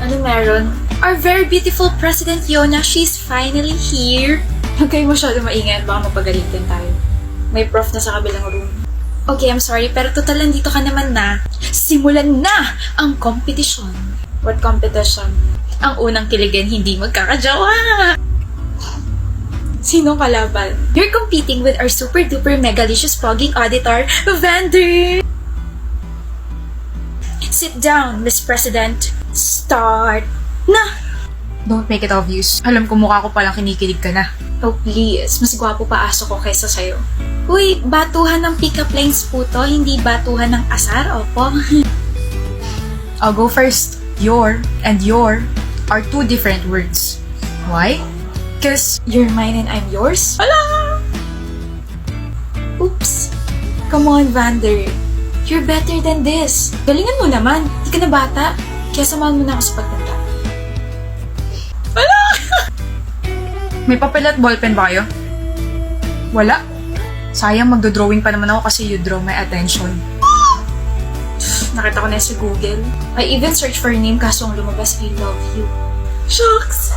Ano meron? Our very beautiful President Yona, she's finally here. Huwag kayo masyado maingay at baka mapagalitan tayo. May prof na sa kabilang room. Okay, I'm sorry, pero total nandito ka naman na. Simulan na ang kompetisyon. What competition? Ang unang kiligin, hindi magkakajawa. Sinong kalaban? You're competing with our super duper megalicious pogging auditor, Vander! Sit down, Miss President. Start na! Don't make it obvious. Alam ko mukha ko palang kinikilig ka na. Oh please, mas gwapo pa aso ko kaysa sa'yo. Uy, batuhan ng pick-up lines po to, hindi batuhan ng asar, opo. I'll go first. Your and your are two different words. Why? Because You're mine and I'm yours? Hala! Oops. Come on, Vander. You're better than this. Galingan mo naman. Hindi ka na bata. Kaya samahan mo na ako sa pagtanda. Hala! may papel at ballpen ba kayo? Wala. Sayang, magdodrawing pa naman ako kasi you draw my attention. Nakita ko na sa Google. I even searched for your name kaso ang lumabas, I love you. Shucks!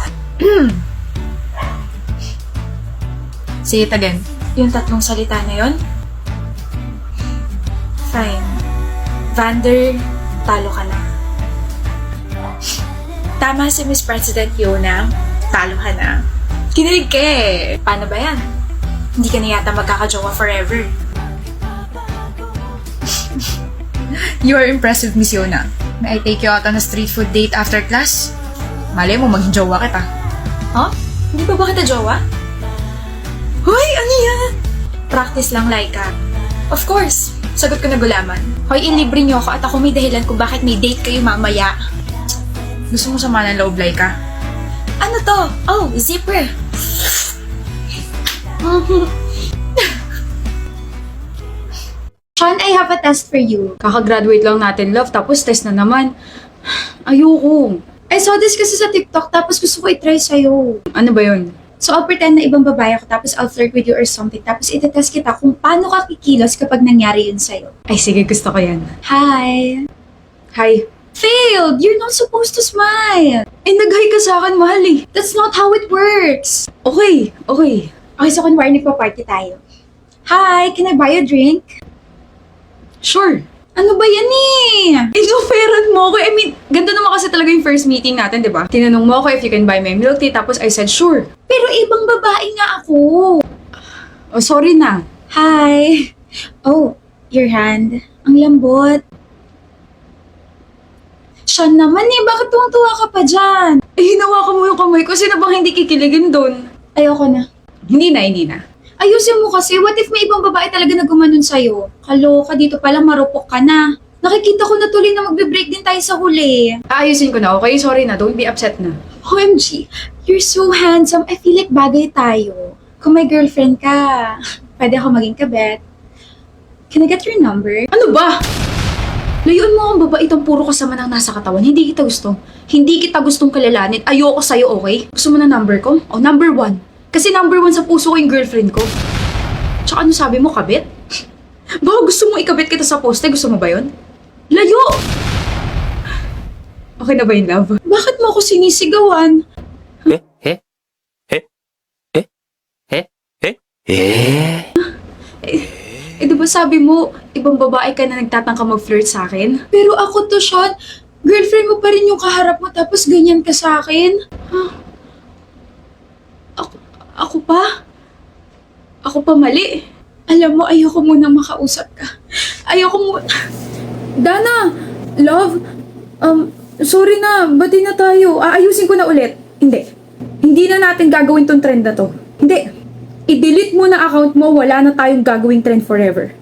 Say it again. Yung tatlong salita na yon? Fine. Vander, talo ka na. Tama si Miss President Yona, talo ka na. Kinilig ka eh. Paano ba yan? Hindi ka na yata magkakajowa forever. You are impressive, Miss Yona. May I take you out on a street food date after class? Malay mo, maging jowa kita. Huh? Hindi pa ba kita jowa? Hoy, ano yan? Practice lang, Laika. Of course. Sagot ko na gulaman. Hoy, ilibre niyo ako at ako may dahilan kung bakit may date kayo mamaya. Gusto mo sama ng loob, Laika? Ano to? Oh, zipper. Sean, I have a test for you. Kakagraduate lang natin, love, tapos test na naman. Ayoko. I saw this kasi sa TikTok, tapos gusto ko i-try sa'yo. Ano ba yun? So, I'll pretend na ibang babae ako, tapos I'll flirt with you or something, tapos itetest kita kung paano ka kikilos kapag nangyari yun sa'yo. Ay, sige, gusto ko yan. Hi! Hi. Failed! You're not supposed to smile! Eh, nag-hi ka sa akin, mahal eh. That's not how it works. Okay, okay. Okay, so kunwari nagpa-party tayo. Hi, can I buy a drink? Sure. Ano ba yan eh? Inoferan mo ako. I mean, ganda naman kasi talaga yung first meeting natin, di ba? Tinanong mo ako if you can buy my milk tea, tapos I said sure. Pero ibang babae nga ako. Oh, sorry na. Hi. Oh, your hand. Ang lambot. Siya naman eh, bakit tuwang-tuwa ka pa dyan? Eh, hinawakan mo yung kamay ko, sino bang hindi kikiligin doon? Ayoko na. Hindi na. Ayusin mo kasi, what if may ibang babae talaga na gumanon sa'yo? Kaloka, dito palang marupok ka na. Nakikita ko na tuloy na magbe-break din tayo sa huli. Ayusin ko na, okay? Sorry na, don't be upset na. OMG, you're so handsome. I feel like bagay tayo. Kung may girlfriend ka, pwede ako maging kabet. Can I get your number? Ano ba? Layuan mo ang babae itong puro kasama ng nasa katawan. Hindi kita gusto. Hindi kita gustong kalalanin. Ayoko sa'yo, okay? Gusto mo na number ko? Oh, number 1. Kasi number 1 sa puso ko yung girlfriend ko. Tsaka ano sabi mo, kabit? Baka gusto mo ikabit kita sa poste, gusto mo ba yun? Layo! Okay na ba yun, love? Bakit mo ako sinisigawan? Eh, diba sabi mo, ibang babae ka na nagtatangka mag-flirt sa akin? Pero ako to, Sean. Girlfriend mo pa rin yung kaharap mo tapos ganyan ka sa akin? Huh? Ako pa? Ako pa mali. Alam mo, ayoko munang makausap ka. Ayoko mo... Dana! Love! Sorry na. Bati na tayo. Aayusin ko na ulit. Hindi. Hindi na natin gagawin tong trend na to. Hindi. I-delete mo na account mo. Wala na tayong gagawing trend forever.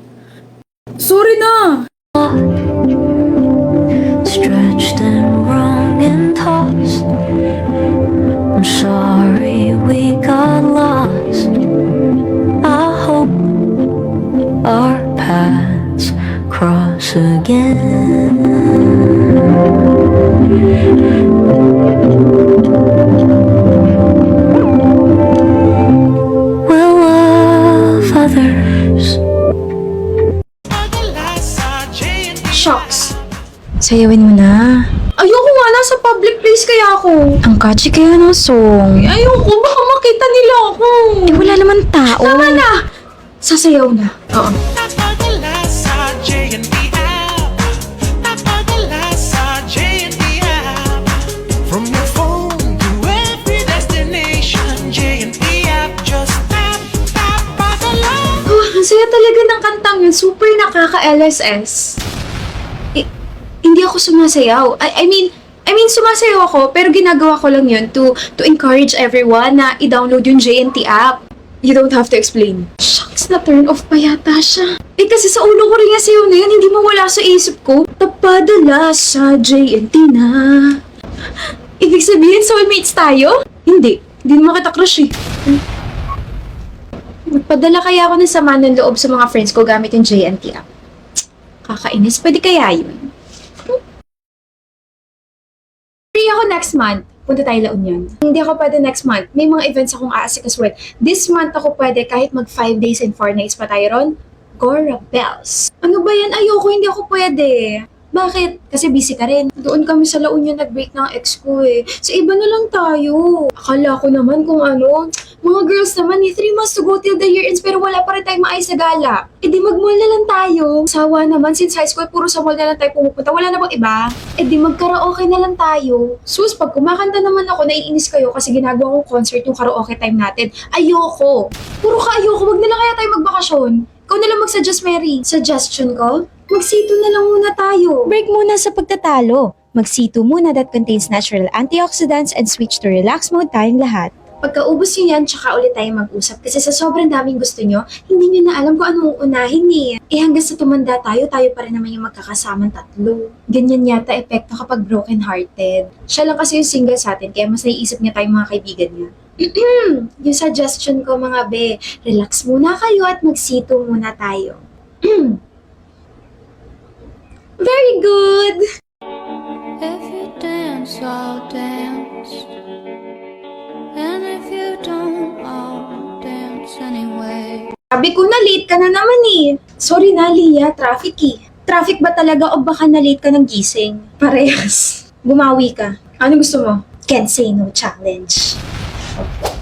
Sorry na! Stretched and wrung and tossed. I'm sorry we got lost. I hope our paths cross again. We'll love others. Shocks. Sayawin mo na. Ayoko nga, nasa public place Aalis kaya ako. Ang catchy kaya ng song. Ayoko, baka makita nila ako. Eh, wala naman tao. Tama na! Sasayaw na. Oo. From your phone to every destination, J&P app, just tap, tap, Padala. Oh, ang saya talaga ng kantang yun. Super nakaka-LSS. Hindi ako sumasayaw. I mean, sumasayaw ako, pero ginagawa ko lang yun to encourage everyone na i-download yung JNT app. You don't have to explain. Shucks, na-turn off pa yata siya. Eh kasi sa ulo ko rin yung sayaw na yan, hindi mawala sa isip ko. Tapadala sa JNT na. Ibig sabihin, soulmates tayo? Hindi naman kita crush eh. Magpadala kaya ako ng sama ng loob sa mga friends ko gamit yung JNT app. Kakainis, pwede kaya yun? Free ako next month. Punta tayo La Union. Hindi ako pwede next month. May mga events akong aasikasuhin. This month ako pwede kahit mag 5 days and 4 nights pa tayo ron. Gora Bells. Ano ba yan? Ayoko, hindi ako pwede. Bakit? Kasi busy ka rin. Doon kami sa La Union nag-break ng ex ko eh. Sa iba na lang tayo. Akala ko naman kung ano. Mga girls naman eh, 3 months to go till the year ends pero wala pa rin tayong maayos sa gala. Eh di mag-mall na lang tayo. Sawa naman, since high school puro sa mall na lang tayo pumupunta. Wala na bang iba? Eh di mag-karaoke na lang tayo. Sus, pag kumakanta naman ako, naiinis kayo kasi ginagawa kong concert yung karaoke time natin. Ayoko. Puro ka ayoko. Wag na lang kaya tayo magbakasyon. Ikaw na lang mag-suggest, Mary. Suggestion ko? Magsito na lang muna tayo. Break muna sa pagtatalo. Mag-C2 muna that contains natural antioxidants and switch to relax mode tayong lahat. Pagkaubos nyo yan, tsaka ulit tayo mag-usap. Kasi sa sobrang daming gusto nyo, hindi nyo na alam kung anong unahin eh. Eh hanggang sa tumanda tayo, tayo pa rin naman yung magkakasamang tatlo. Ganyan yata epekto kapag broken-hearted. Siya lang kasi yung single sa atin, kaya mas naiisip niya tayong mga kaibigan niya. Yung suggestion ko mga be, relax muna kayo at mag-C2 muna tayo. Very good! If you dance, I'll dance. And if you don't, I'll dance anyway. Sabi ko na late ka na naman eh. Sorry na, Lia. Traffic eh. Traffic ba talaga o baka na late ka ng gising? Parehas. Bumawi ka. Ano gusto mo? Can't say no challenge.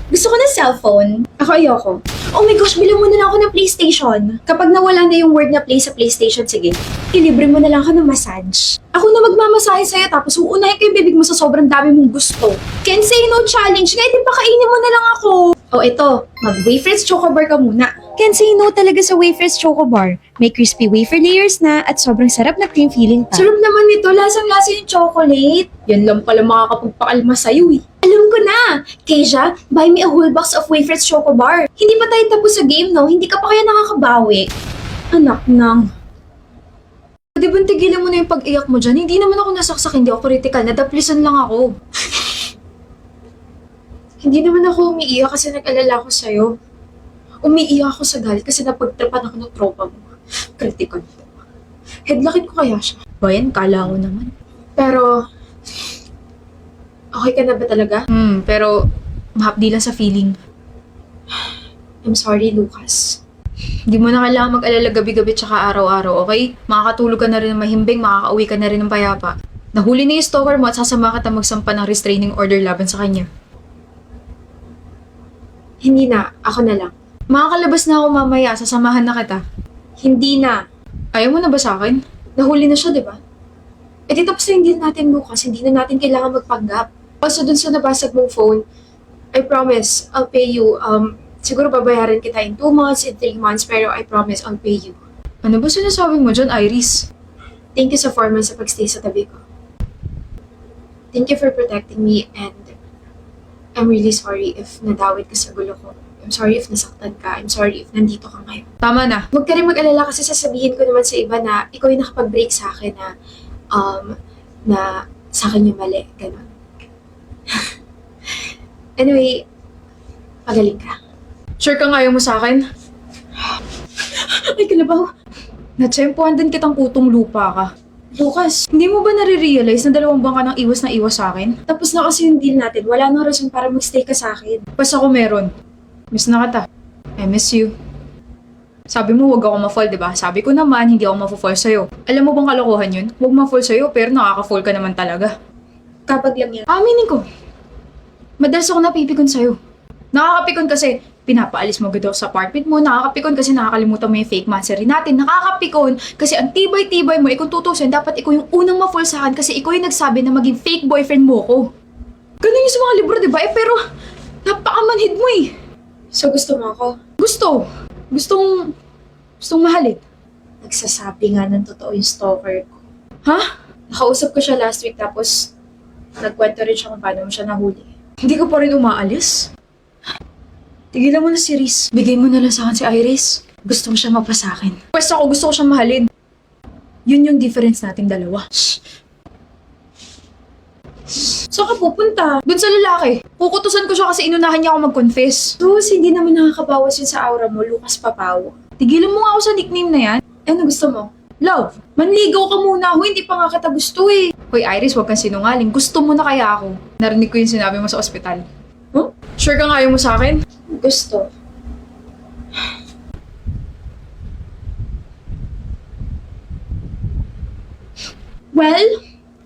Gusto ko ng cellphone. Ako ayoko. Oh my gosh, bilang mo na lang ako ng PlayStation. Kapag nawala na yung word na play sa PlayStation, sige, ilibre mo na lang ako ng massage. Ako na magmamasahe sa'yo tapos uunahin ko yung bibig mo sa sobrang dami mong gusto. Can't say no challenge. Kaya di pakainin mo na lang ako. Oh, ito. Mag-Wafers Chocobar ka muna. Can't say no talaga sa Wafers Choco Bar. May crispy wafer layers na at sobrang sarap na cream filling pa. Sarap naman nito. Lasang-lasa yung chocolate. Yan lang pala makakapagpakalma sa'yo eh. Alam ko na! Keisha, buy me a whole box of Wafers Choco Bar. Hindi pa tayo tapos sa game, no? Hindi ka pa kaya nakakabawi. Anak nang. Di ba tigilan mo na yung pag-iyak mo dyan? Hindi naman ako nasaksak, hindi ako critical. Nadaplisan lang ako. Hindi naman ako umiiyak kasi nag-alala ako sa'yo. Umiiyak ako sa galit kasi napagtripan ako ng tropa mo. Critical po. Headlockin ko kaya siya. Bayan, kala ko naman. Pero, okay ka na ba talaga? Pero mahapdi lang sa feeling. I'm sorry, Lucas. Hindi mo na kailangan mag-alala gabi-gabi tsaka araw-araw, okay? Makakatulog ka na rin ng mahimbing, makakauwi ka na rin ng payapa. Nahuli na yung stalker mo at sasama kita magsampa ng restraining order laban sa kanya. Hindi na. Ako na lang. Makakalabas na ako mamaya, sasamahan na kita. Hindi na. Ayaw mo na ba sa akin? Nahuli na siya, di ba? Eh di tapos na yung deal natin, Lucas. Hindi na natin kailangan magpanggap. Also, dun sa nabasag mong phone, I promise, I'll pay you. Siguro babayaran kita in 2 months, in 3 months, pero I promise I'll pay you. Ano ba sinasabi mo dyan, Iris? Thank you sa 4 months sa pagstay sa tabi ko. Thank you for protecting me and I'm really sorry if nadawit ka sa gulo ko. I'm sorry if nasaktan ka. I'm sorry if nandito ka ngayon. Tama na. Huwag ka rin mag-alala kasi sasabihin ko naman sa iba na ikaw yung nakapag-break sa akin na sa akin yung mali. Ganon. Anyway, magaling ka. Sure kang ayaw mo sa akin? Ay, kalabaw. Natsempuhan din kitang kutong lupa ka. Lucas, Hindi mo ba nare-realize na 2 buwan ka nang iwas na iwas sa akin? tapos na kasi yung deal natin. Wala nang rason para magstay ka sa akin. Pas ako meron. Miss na kita. I miss you. Sabi mo huwag ako ma-fall, diba? Sabi ko naman hindi ako ma-fall sa'yo. Alam mo bang kalokohan yun? Huwag ma-fall sa'yo pero nakaka-fall ka naman talaga. Kapag lang yan. Aminin ko. Madalas ako napipikon sa'yo. Nakakapikon kasi pinapaalis mo agad ako sa apartment mo. Nakakapikon kasi nakakalimutan mo yung fake mastery natin. Nakakapikon kasi ang tibay-tibay mo. Kung tutusin, dapat ikaw yung unang ma-fall sa akin kasi ikaw yung nagsabi na maging fake boyfriend mo ko. Ganun yung sa mga libro, di ba? Pero napakamanhid mo eh. So gusto mo ako? Gustong mahalin. Nagsasabi nga ng totoo yung stalker ko. Ha? Nakausap ko siya last week tapos nagkwento rin siya kung paano mo siya nahuli. Hindi ko pa rin umaalis. Tigilan mo na si Riz. Bigay mo na lang sa akin si Iris. Gusto ko siya mapasakin. Pwes ako, gusto ko siyang mahalin. Yun yung difference nating dalawa. Saan ka pupunta? Doon sa lalaki. Kukutusan ko siya kasi inunahan niya ako mag-confess. Sus, hindi naman nakakabawas yun sa aura mo, Lucas Papaw. Tigilan mo nga ako sa nickname na yan. Ano gusto mo? Love, manligaw ka muna ako. Hindi pa nga kita gusto eh. Hoy Iris, huwag kang sinungaling. Gusto mo na kaya ako. Narinig ko yung sinabi mo sa ospital. Huh? Sure kang ayaw mo sa akin? Gusto. Well,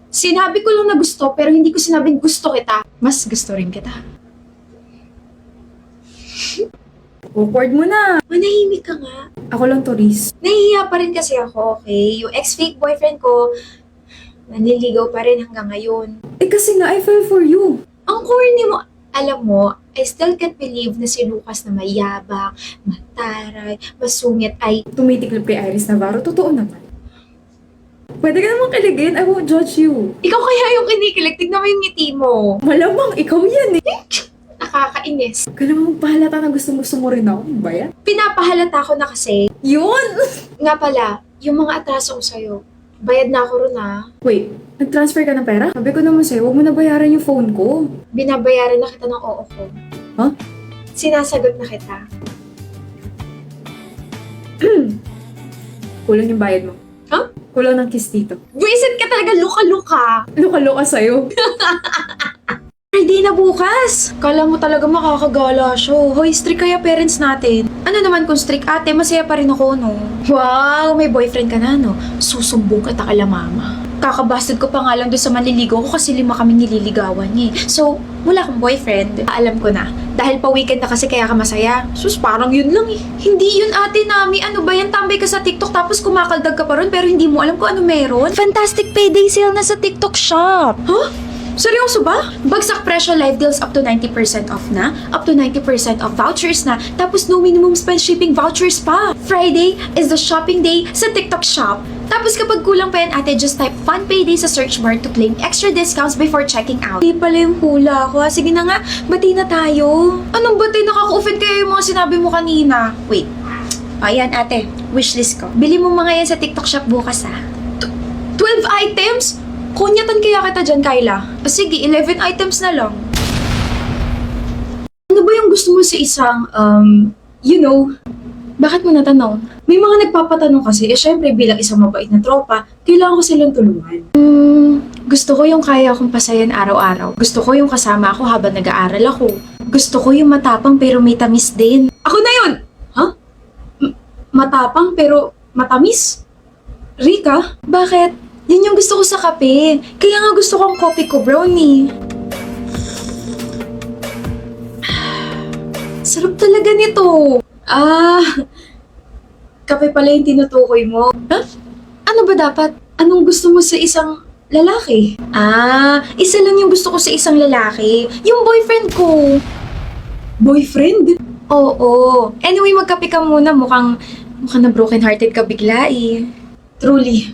sinabi ko lang na gusto pero hindi ko sinabing gusto kita. Mas gusto rin kita. Awkward mo na. Manahimik ka nga. Ako lang to, Riz. Nahihiya pa rin kasi ako, okay? Yung ex-fake boyfriend ko, nanliligaw pa rin hanggang ngayon. Eh kasi nga, I fell for you. Ang corny mo. Alam mo, I still can't believe na si Lucas na mayabang, mataray, masungit ay Tumitiklop kay Iris Navarro, totoo naman. Pwede ka naman kiligin, I won't judge you. ikaw kaya yung kinikilig. Tignan mo yung ngiti mo. Malamang, ikaw yan eh. Nakakainis. Ka naman magpahalata na gusto mo rin ako, ano ba yan? Pinapahalata ko na kasi. Yun! Nga pala, yung mga atraso ko sa'yo, bayad na ako ron ah. Wait, nag-transfer ka ng pera? Sabi ko naman sa'yo, huwag mo na bayaran yung phone ko. Binabayaran na kita ng oo ko. Huh? Sinasagot na kita. Kulang yung bayad mo. Huh? Kulang ng kiss dito. Buisit ka talaga, luka-luka. Luka-luka sa'yo. Friday na bukas. Kala mo talaga makakagala siya. Hoy, strict kaya parents natin. Ano naman kung strict ate, masaya pa rin ako, no? Wow, may boyfriend ka na, no? Susumbong kita kala mama. Kakabastard ko pa nga lang doon sa manliligaw ko kasi 5 kami nililigawan niya eh. So, wala kang boyfriend. Alam ko na. Dahil pa weekend na kasi kaya ka masaya. Sus, parang yun lang eh. Hindi yun ate Nami. Ano ba yan? Tambay ka sa TikTok tapos kumakaldag ka pa ron pero hindi mo alam kung ano meron? Fantastic payday sale na sa TikTok shop! Huh? Seryoso ba? Bagsak presyo live deals up to 90% off na, up to 90% off vouchers na, tapos no minimum spend shipping vouchers pa. Friday is the shopping day sa TikTok shop. Tapos kapag kulang pa yan ate, just type Fun Payday sa search bar to claim extra discounts before checking out. Hindi pala yung hula ko. Sige na nga, bati na tayo. Anong bati? Nakaka-offend kaya yung mga sinabi mo kanina. Wait. Ayan ate, wishlist ko. Bili mo mga yan sa TikTok shop bukas ha. 12 items? Kunyatan kaya kita dyan, Kyla. Sige, 11 items na lang. Ano ba yung gusto mo sa isang, Bakit mo natanong? may mga nagpapatanong kasi, syempre bilang isang mabait na tropa, kailangan ko silang tulungan. Gusto ko yung kaya kong pasayan araw-araw. Gusto ko yung kasama ako habang nag-aaral ako. Gusto ko yung matapang pero may tamis din. Ako na yun! Ha? Matapang pero matamis? Rika? Bakit? Yun yung gusto ko sa kape. Kaya nga gusto kong coffee ko brownie. Sarap talaga nito. Kape pala yung tinutukoy mo. Huh? Ano ba dapat? Anong gusto mo sa isang lalaki? Isa lang yung gusto ko sa isang lalaki. Yung boyfriend ko. Boyfriend? Oo. Anyway, magkape ka muna. Mukhang na broken hearted ka bigla eh. Truly.